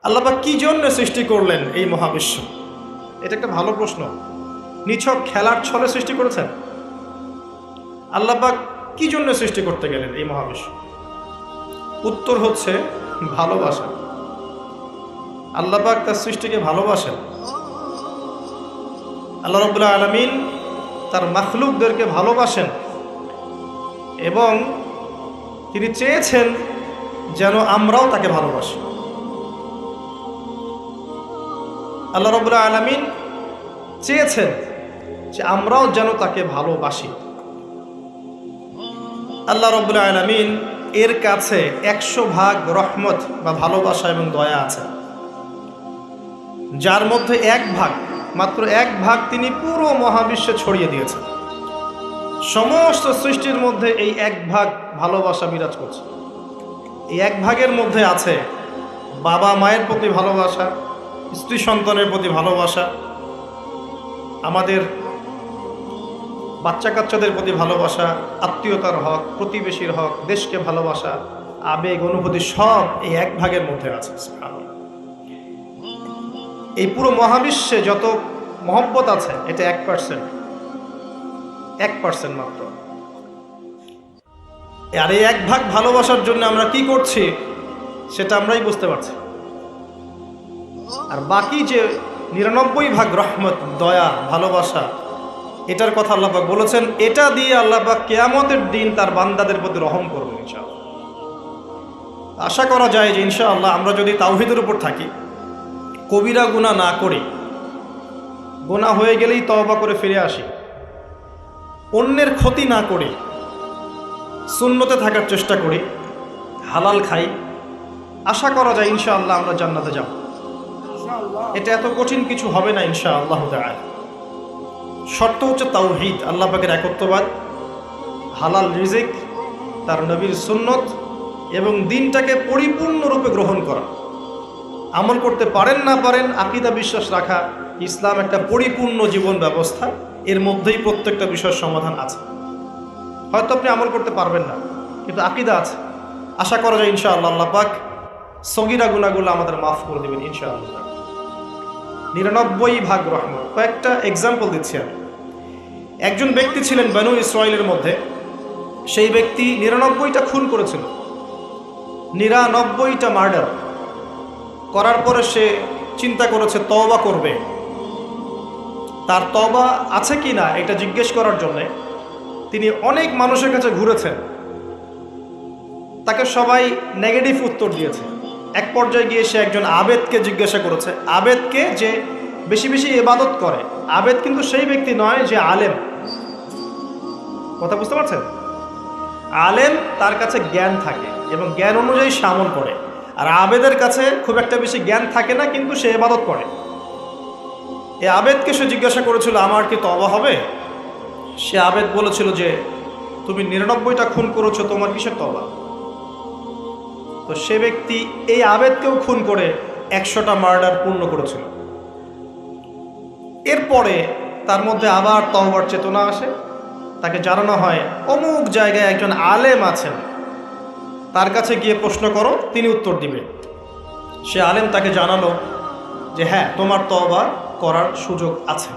আল্লাহ পাক কি জন্য সৃষ্টি করলেন এই মহাবিশ্ব? এটা একটা ভালো প্রশ্ন। নিছক খেলার ছলে সৃষ্টি করেছেন? আল্লাহ পাক কি জন্য সৃষ্টি করতে গেলেন এই মহাবিশ্ব? উত্তর হচ্ছে ভালোবাসা। আল্লাহ পাক তার সৃষ্টিকে ভালোবাসেন। আল্লাহ রাব্বুল আলামিন তার মাখলুকদেরকে ভালোবাসেন এবং তিনি চেয়েছেন যেন আমরাও তাকে ভালোবাসি। আল্লাহ রাব্বুল আলামিন চেয়েছেন যে আমরাও যেন তাকে ভালোবাসি। আল্লাহ রাব্বুল আলামিন এর কাছে 100 ভাগ রহমত বা ভালোবাসা এবং দয়া আছে, যার মধ্যে 1 ভাগ, মাত্র 1 ভাগ তিনি পুরো মহাবিশ্বে ছড়িয়ে দিয়েছেন। সমস্ত সৃষ্টির মধ্যে এই 1 ভাগ ভালোবাসা বিরাজ করছে। এই 1 ভাগের মধ্যে আছে বাবা মায়ের প্রতি ভালোবাসা, স্ত্রী সন্তানের প্রতি ভালোবাসা, আমাদের বাচ্চা কাচ্চাদের প্রতি ভালোবাসা, আত্মীয়তার হক, প্রতিবেশীর হক, দেশকে ভালোবাসা, আবেগ অনুভূতি সব এই 1 ভাগের মধ্যে আছে। এই পুরো মহাবিশ্বে যত মহব্বত আছে এটা 1%, 1% মাত্র। আর এই 1 ভাগ ভালোবাসার জন্য আমরা কি করছি সেটা আমরাই বুঝতে পারছি। আর বাকি যে 99 ভাগ রহমত, দয়া, ভালোবাসা, এটার কথা আল্লাহ পাক বলেছেন, এটা দিয়ে আল্লাহ পাক কিয়ামতের দিন তার বান্দাদের প্রতি রহম করবেন ইনশাআল্লাহ। আশা করা যায় যে ইনশাআল্লাহ আমরা যদি তাওহীদের উপর থাকি, কবিরা গুনাহ না করি, গুনাহ হয়ে গেলেই তওবা করে ফিরে আসি, অন্যের ক্ষতি না করি, সুন্নতে থাকার চেষ্টা করি, হালাল খাই, আশা করা যায় ইনশাআল্লাহ আমরা জান্নাতে যাব। এটা এত কঠিন কিছু হবে না ইনশাআল্লাহ তাআলা। শর্ত হচ্ছে তাওহীদ, আল্লাহ পাকের একত্ববাদ, হালাল রিজিক, তার নবীর সুন্নত এবং দ্বীনটাকে পরিপূর্ণরূপে গ্রহণ করা। আমল করতে পারেন না পারেন, আকীদা বিশ্বাস রাখা। ইসলাম একটা পরিপূর্ণ জীবন ব্যবস্থা, এর মধ্যেই প্রত্যেকটা বিষয়ের সমাধান আছে। হয়তো আপনি আমল করতে পারবেন না, কিন্তু আকীদা আছে। আশা করা যায় ইনশাআল্লাহ আল্লাহ পাক সগীরা গুনাহগুলো আমাদের মাফ করে দেবেন ইনশাআল্লাহ। 99 ভাগ রহমত। কয়েকটা এক্সাম্পল দিচ্ছি আমি। একজন ব্যক্তি ছিলেন বনু ইসরাইলের মধ্যে, সেই ব্যক্তি 99টা খুন করেছিল, 99টা মার্ডার করার পরে সে চিন্তা করেছে তওবা করবে। তার তওবা আছে কি না এটা জিজ্ঞেস করার জন্যে তিনি অনেক মানুষের কাছে ঘুরেছেন। তাকে সবাই নেগেটিভ উত্তর দিয়েছে। এক পর্যায়ে গিয়ে সে একজন আবেদকে জিজ্ঞাসা করেছে, আবেদকে যে বেশি বেশি ইবাদত করে। আবেদ কিন্তু সেই ব্যক্তি নয় যে আলেম। কথা বুঝতে পারছেন? আলেম তার কাছে জ্ঞান থাকে এবং জ্ঞান অনুযায়ী সে আমল করে, আর আবেদের কাছে খুব একটা বেশি জ্ঞান থাকে না, কিন্তু সে ইবাদত করে। এই আবেদকে সে জিজ্ঞাসা করেছিল, আমার কি তওবা হবে? সে আবেদ বলেছিল যে তুমি 99টা খুন করেছো, তোমার কিসের তওবা? তো সে ব্যক্তি এই আবেদকেও খুন করে 100টা মার্ডার পূর্ণ করেছিল। এরপরে তার মধ্যে আবার তওবার চেতনা আসে। তাকে জানানো হয় অমুক জায়গায় একজন আলেম আছেন, তার কাছে গিয়ে প্রশ্ন করো, তিনি উত্তর দিবে। সে আলেম তাকে জানালো যে হ্যাঁ, তোমার তওবা করার সুযোগ আছে,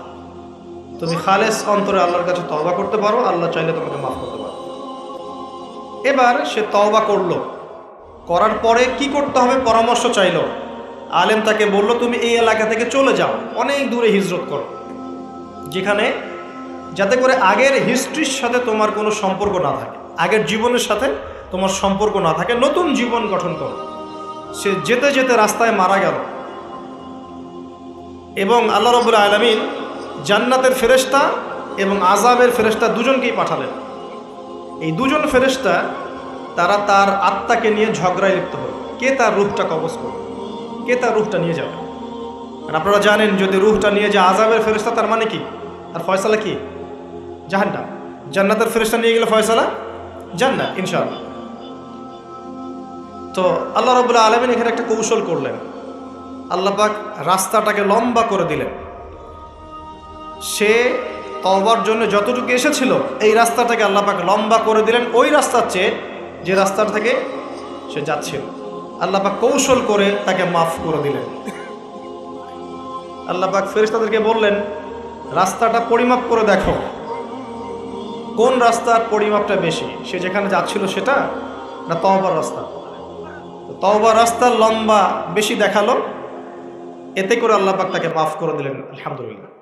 তুমি খালেস অন্তরে আল্লাহর কাছে তওবা করতে পারো, আল্লাহ চাইলে তোমাকে মাফ করতে পারো। এবার সে তওবা করলো, করার পরে কি করতে হবে পরামর্শ চাইলো। আলেম তাকে বলল, তুমি এই এলাকা থেকে চলে যাও, অনেক দূরে হিজরত করো, যেখানে যাতে করে আগের হিস্ট্রির সাথে তোমার কোনো সম্পর্ক না থাকে, আগের জীবনের সাথে তোমার সম্পর্ক না থাকে, নতুন জীবন গঠন করো। সে যেতে যেতে রাস্তায় মারা গেল এবং আল্লাহ রাব্বুল আলামিন জান্নাতের ফেরেশতা এবং আযাবের ফেরেশতা দুজনকেই পাঠালেন। এই দুজন ফেরেশতা তারা তার আত্মাকে নিয়ে ঝগড়ায় লিপ্ত হল, কে তার রূহটা কবজ করবে, কে তার রূহটা নিয়ে যাবে। আর আপনারা জানেন, যদি রূহটা নিয়ে যায় আযাবের ফেরেশতা, তার মানে কি? আর ফয়সালা কি? জাহান্নাম। জান্নাতের ফেরেশতা নিয়ে গেলে ফয়সালা জান্নাত ইনশাআল্লাহ। তো আল্লাহ রাব্বুল আলামিন এখানে একটা কৌশল করলেন। আল্লাহ পাক রাস্তাটাকে লম্বা করে দিলেন। সে তওবার জন্য যতটুকু এসেছিল এই রাস্তাটাকে আল্লাহ পাক লম্বা করে দিলেন, ওই রাস্তার চেয়ে যে রাস্তার থেকে সে যাচ্ছিল। আল্লাহ পাক কৌশল করে তাকে মাফ করে দিলেন। আল্লাহ পাক ফেরেশতাদেরকে বললেন, রাস্তাটা পরিমাপ করে দেখো, কোন রাস্তার পরিমাপটা বেশি, সে যেখানে যাচ্ছিল সেটা না তওবার রাস্তা। তওবার রাস্তার লম্বা বেশি দেখালো, এতে করে আল্লাহ পাক তাকে মাফ করে দিলেন। আলহামদুলিল্লাহ।